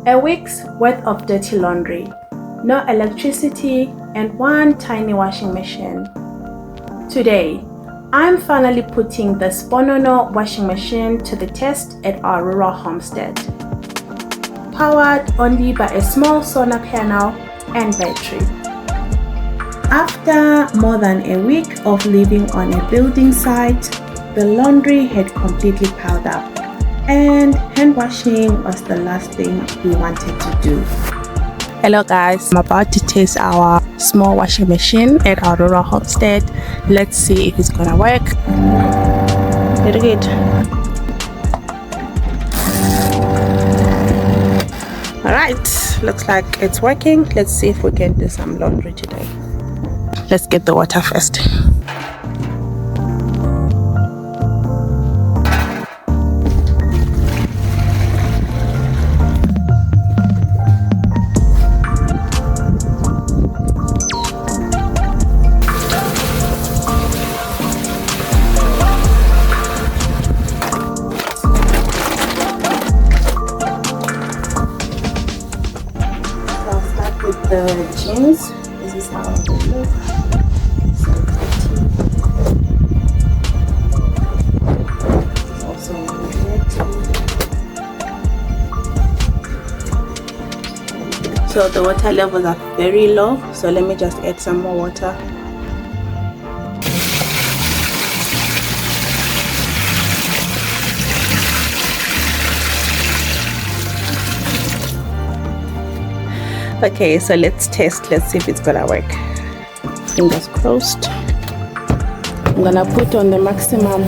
A week's worth of dirty laundry, no electricity, and one tiny washing machine. Today, I'm finally putting the Sponono washing machine to the test at our rural homestead. Powered only by a small solar panel and battery. After more than a week of living on a building site, the laundry had completely piled up, and hand washing was the last thing we wanted to do. Hello guys, I'm about to test our small washing machine at our rural homestead. Let's see if it's gonna work. Very good. Alright, looks like it's working. Let's see if we can do some laundry today. Let's get the water first. I'll start with the jeans. This is how they look. Also so the water levels are very low, so let me just add some more water. Okay, so let's test. Let's see if it's gonna work. Fingers crossed. I'm gonna put on the maximum.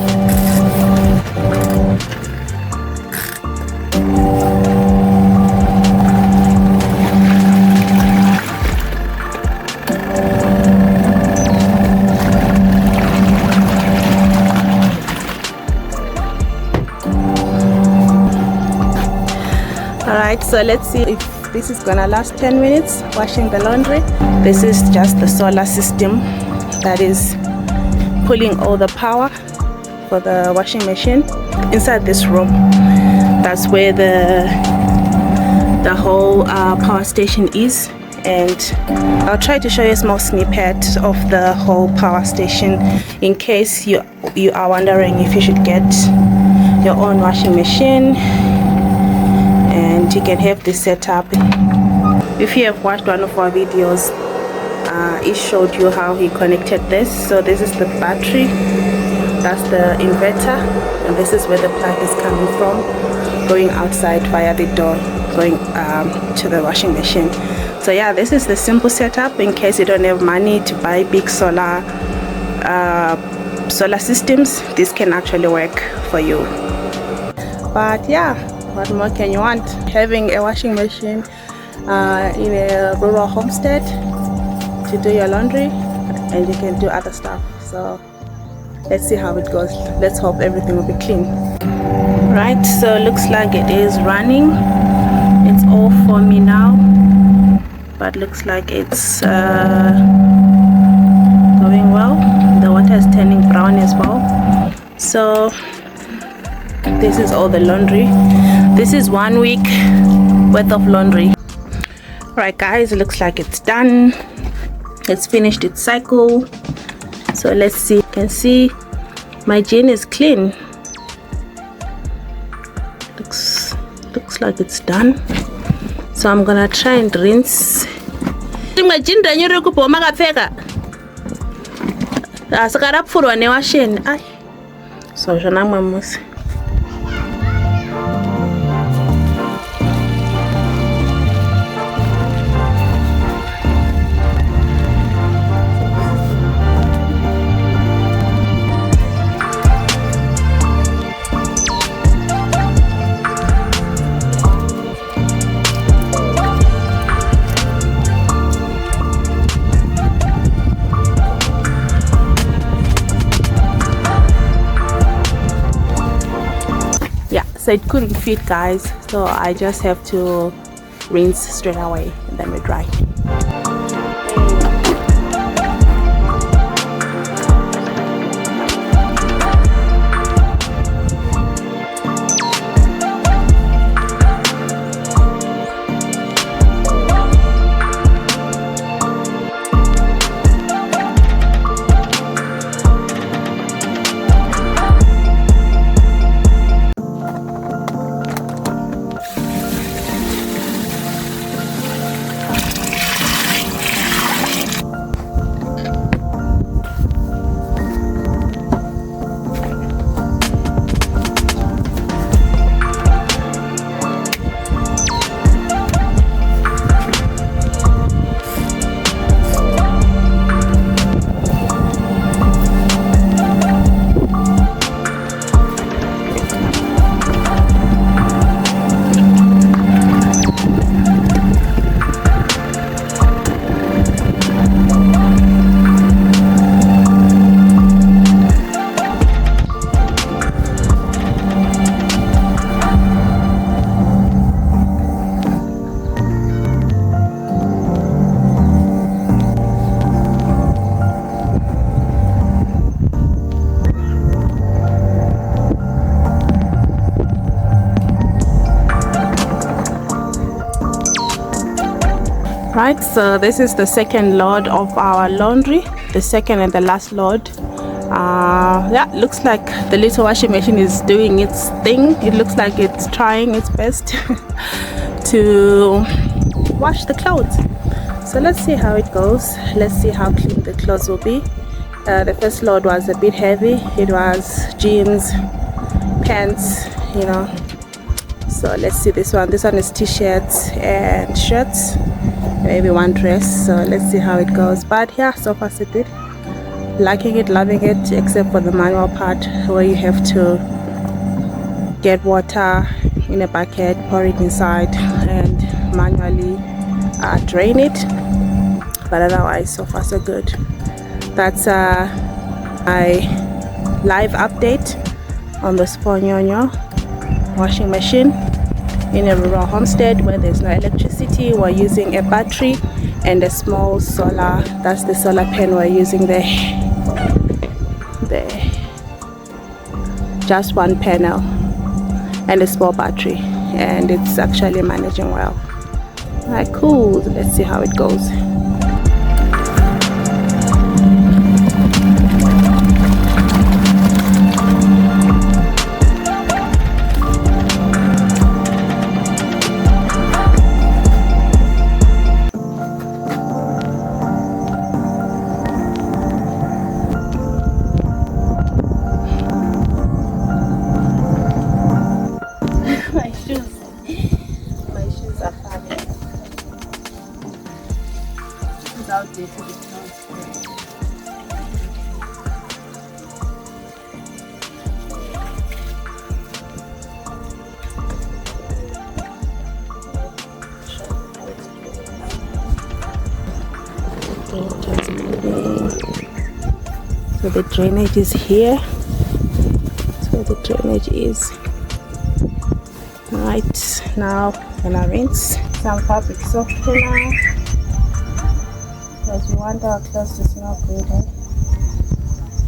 Alright, so let's see if this is gonna last 10 minutes washing the laundry. This is just the solar system that is pulling all the power for the washing machine inside this room. That's where the whole power station is, and I'll try to show you a small snippet of the whole power station in case you are wondering if you should get your own washing machine and you can have this setup. If you have watched one of our videos, it showed you how he connected this. So this is the battery, that's the inverter, and this is where the plug is coming from, going outside via the door, going to the washing machine. So yeah, this is the simple setup in case you don't have money to buy big solar systems. This can actually work for you. But yeah, what more can you want? Having a washing machine in a rural homestead to do your laundry, and you can do other stuff. So let's see how it goes. Let's hope everything will be clean. Right, so looks like it is running. It's all for me now, but looks like it's going well. The water is turning brown as well. So this is all the laundry. This is 1 week worth of laundry. Right guys, it looks like it's done. It's finished its cycle. So let's see. You can see my jean is clean. Looks like it's done. So I'm gonna try and rinse. My jean danyore kupo makapfeka. Sakarapfurwa newasheni. Ai. So zvanamwe musi. So it couldn't fit guys, so I just have to rinse straight away and then we dry. Right, so this is the second load of our laundry, the second and the last load. Yeah, looks like the little washing machine is doing its thing. It looks like it's trying its best to wash the clothes. So let's see how it goes. Let's see how clean the clothes will be. The first load was a bit heavy. It was jeans, pants, you know. So let's see this one. This one is t-shirts and shirts, maybe one dress. So let's see how it goes. But yeah, so far so good. Liking it, loving it, except for the manual part where you have to get water in a bucket, pour it inside, and manually drain it. But otherwise, so far so good. That's my live update on the Sponono washing machine in a rural homestead where there's no electricity. We're using a battery and a small solar. That's the solar pan we're using there. Just one panel and a small battery, and it's actually managing well. Alright, cool. Let's see how it goes. My shoes are funny. Without it, so the drainage is here. So the drainage is. Right, now I'm gonna rinse some fabric softener because we want our clothes to smell good.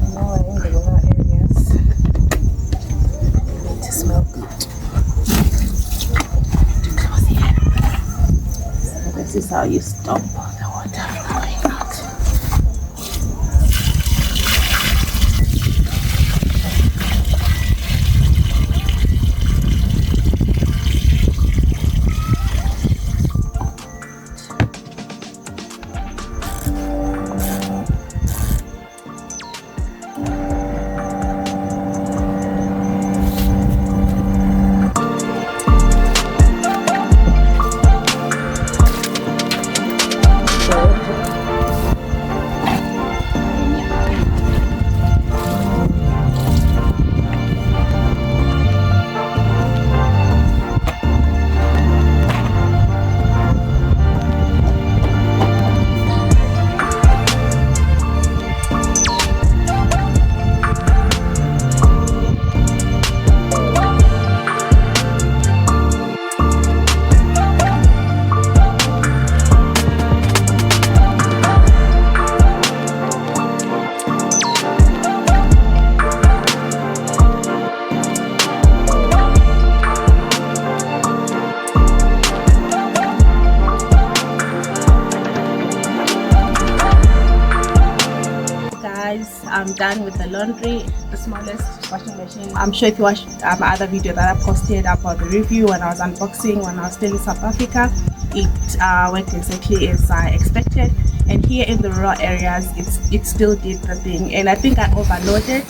You know, we're in the rural areas, we need to smell good. Close here. So this is how you stop the water from going out. I'm done with the laundry, the smallest washing machine. I'm sure if you watched my other video that I posted about the review when I was unboxing when I was still in South Africa, it worked exactly as I expected. And here in the rural areas, it still did the thing. And I think I overloaded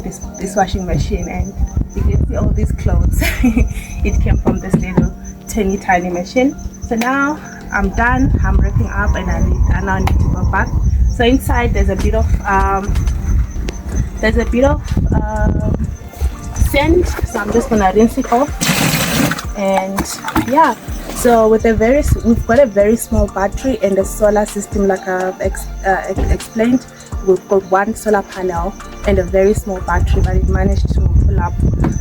this washing machine, and you can see all these clothes. It came from this little tiny machine. So now I'm done. I'm wrapping up, and I now need to go back. So inside there's a bit of sand, so I'm just gonna rinse it off. And yeah, so we've got a very small battery and a solar system, like I've explained. We've got one solar panel and a very small battery, but it managed to pull up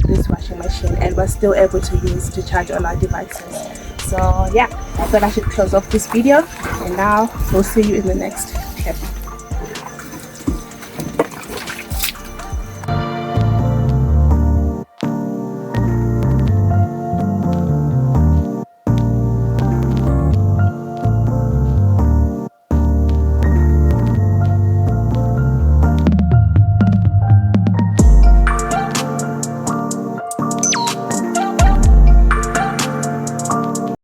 this washing machine, and we're still able to use to charge all our devices. So yeah, I thought I should close off this video, and now we'll see you in the next clip.